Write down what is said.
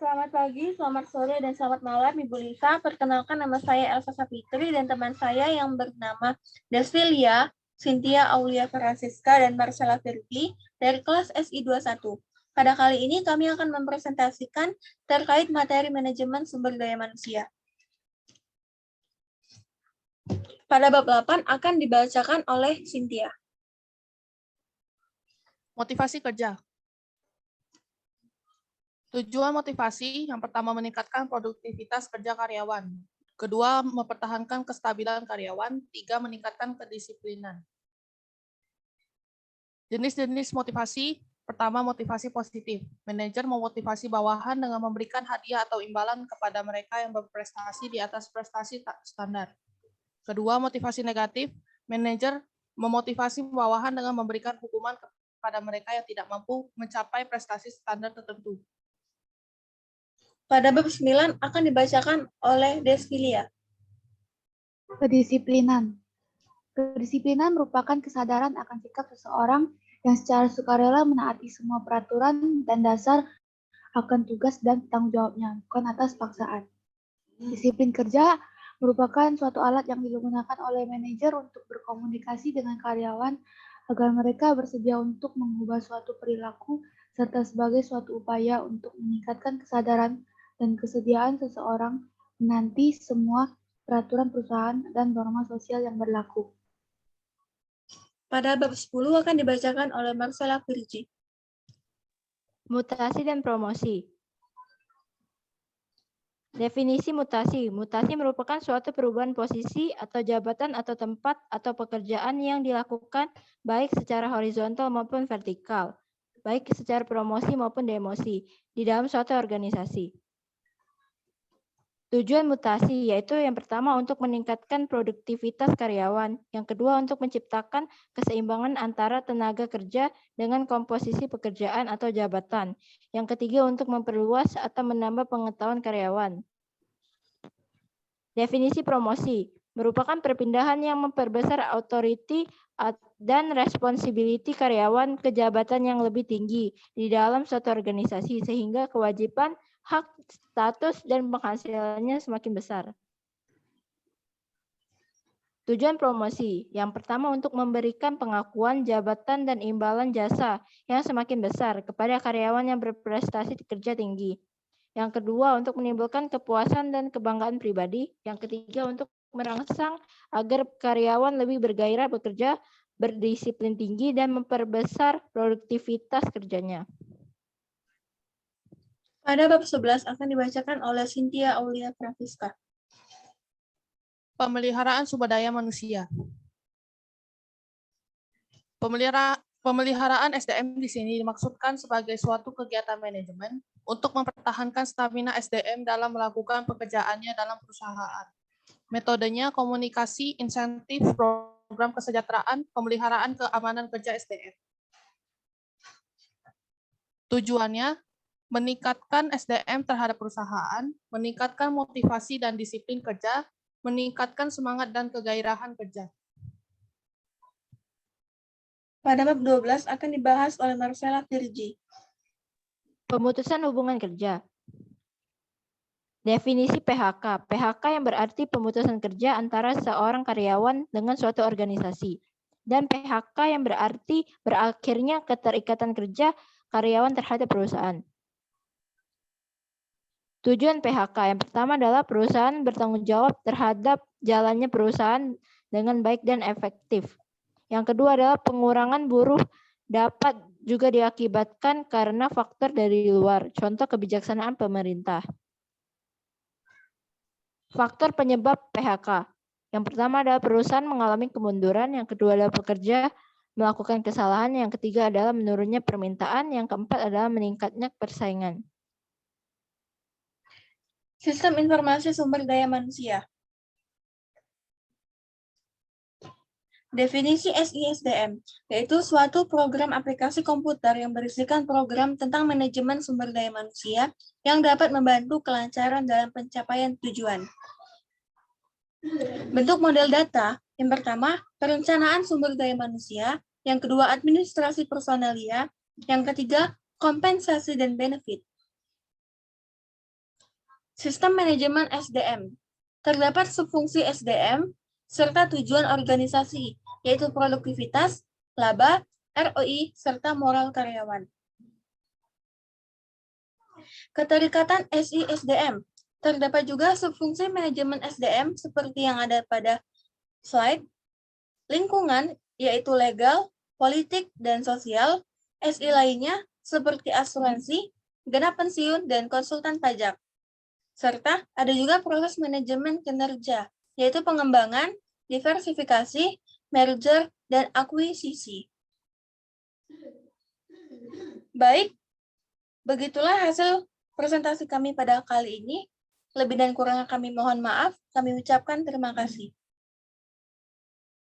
Selamat pagi, selamat sore, dan selamat malam Ibu Lisa. Perkenalkan, nama saya Elsa Sapitri dan teman saya yang bernama Desvilia, Cynthia Aulia Francisca, dan Marcella Firdi dari kelas SI21. Pada kali ini kami akan mempresentasikan terkait materi manajemen sumber daya manusia. Pada bab 8 akan dibacakan oleh Cynthia. Motivasi kerja. Tujuan motivasi yang pertama meningkatkan produktivitas kerja karyawan. Kedua, mempertahankan kestabilan karyawan. Tiga, meningkatkan kedisiplinan. Jenis-jenis motivasi. Pertama, motivasi positif. Manajer memotivasi bawahan dengan memberikan hadiah atau imbalan kepada mereka yang berprestasi di atas prestasi standar. Kedua, motivasi negatif. Manajer memotivasi bawahan dengan memberikan hukuman kepada mereka yang tidak mampu mencapai prestasi standar tertentu. Pada bab 9 akan dibacakan oleh Desvilia. Kedisiplinan. Kedisiplinan merupakan kesadaran akan sikap seseorang yang secara sukarela menaati semua peraturan dan dasar akan tugas dan tanggung jawabnya, bukan atas paksaan. Disiplin kerja merupakan suatu alat yang digunakan oleh manajer untuk berkomunikasi dengan karyawan agar mereka bersedia untuk mengubah suatu perilaku serta sebagai suatu upaya untuk meningkatkan kesadaran dan kesediaan seseorang menanti semua peraturan perusahaan dan norma sosial yang berlaku. Pada bab 10 akan dibacakan oleh Marcella Firdi. Mutasi dan promosi. Definisi mutasi. Mutasi merupakan suatu perubahan posisi atau jabatan atau tempat atau pekerjaan yang dilakukan baik secara horizontal maupun vertikal, baik secara promosi maupun demosi di dalam suatu organisasi. Tujuan mutasi yaitu yang pertama untuk meningkatkan produktivitas karyawan, yang kedua untuk menciptakan keseimbangan antara tenaga kerja dengan komposisi pekerjaan atau jabatan, yang ketiga untuk memperluas atau menambah pengetahuan karyawan. Definisi promosi merupakan perpindahan yang memperbesar authority dan responsibility karyawan ke jabatan yang lebih tinggi di dalam suatu organisasi sehingga kewajiban, hak, status, dan penghasilannya semakin besar. Tujuan promosi yang pertama untuk memberikan pengakuan jabatan dan imbalan jasa yang semakin besar kepada karyawan yang berprestasi kerja tinggi. Yang kedua untuk menimbulkan kepuasan dan kebanggaan pribadi. Yang ketiga untuk merangsang agar karyawan lebih bergairah bekerja, berdisiplin tinggi, dan memperbesar produktivitas kerjanya. Pada bab 11 akan dibacakan oleh Cynthia Aulia Francisca. Pemeliharaan sumber daya manusia. Pemeliharaan SDM di sini dimaksudkan sebagai suatu kegiatan manajemen untuk mempertahankan stamina SDM dalam melakukan pekerjaannya dalam perusahaan. Metodenya komunikasi, insentif, program kesejahteraan, pemeliharaan keamanan kerja SDM. Tujuannya meningkatkan SDM terhadap perusahaan, meningkatkan motivasi dan disiplin kerja, meningkatkan semangat dan kegairahan kerja. Pada bab 12 akan dibahas oleh Marcella Firdi. Pemutusan hubungan kerja. Definisi PHK. PHK yang berarti pemutusan kerja antara seorang karyawan dengan suatu organisasi. Dan PHK yang berarti berakhirnya keterikatan kerja karyawan terhadap perusahaan. Tujuan PHK yang pertama adalah perusahaan bertanggung jawab terhadap jalannya perusahaan dengan baik dan efektif. Yang kedua adalah pengurangan buruh dapat juga diakibatkan karena faktor dari luar, contoh kebijaksanaan pemerintah. Faktor penyebab PHK. Yang pertama adalah perusahaan mengalami kemunduran, yang kedua adalah pekerja melakukan kesalahan, yang ketiga adalah menurunnya permintaan, yang keempat adalah meningkatnya persaingan. Sistem informasi sumber daya manusia. Definisi SISDM, yaitu suatu program aplikasi komputer yang berisikan program tentang manajemen sumber daya manusia yang dapat membantu kelancaran dalam pencapaian tujuan. Bentuk model data, yang pertama, perencanaan sumber daya manusia, yang kedua, administrasi personalia, yang ketiga, kompensasi dan benefit. Sistem manajemen SDM. Terdapat subfungsi SDM serta tujuan organisasi, yaitu produktivitas, laba, ROI, serta moral karyawan. Keterikatan SI-SDM. Terdapat juga subfungsi manajemen SDM seperti yang ada pada slide. Lingkungan, yaitu legal, politik, dan sosial. SI lainnya seperti asuransi, dana pensiun, dan konsultan pajak. Serta ada juga proses manajemen kinerja, yaitu pengembangan, diversifikasi, merger, dan akuisisi. Baik, begitulah hasil presentasi kami pada kali ini. Lebih dan kurangnya kami mohon maaf. Kami ucapkan terima kasih.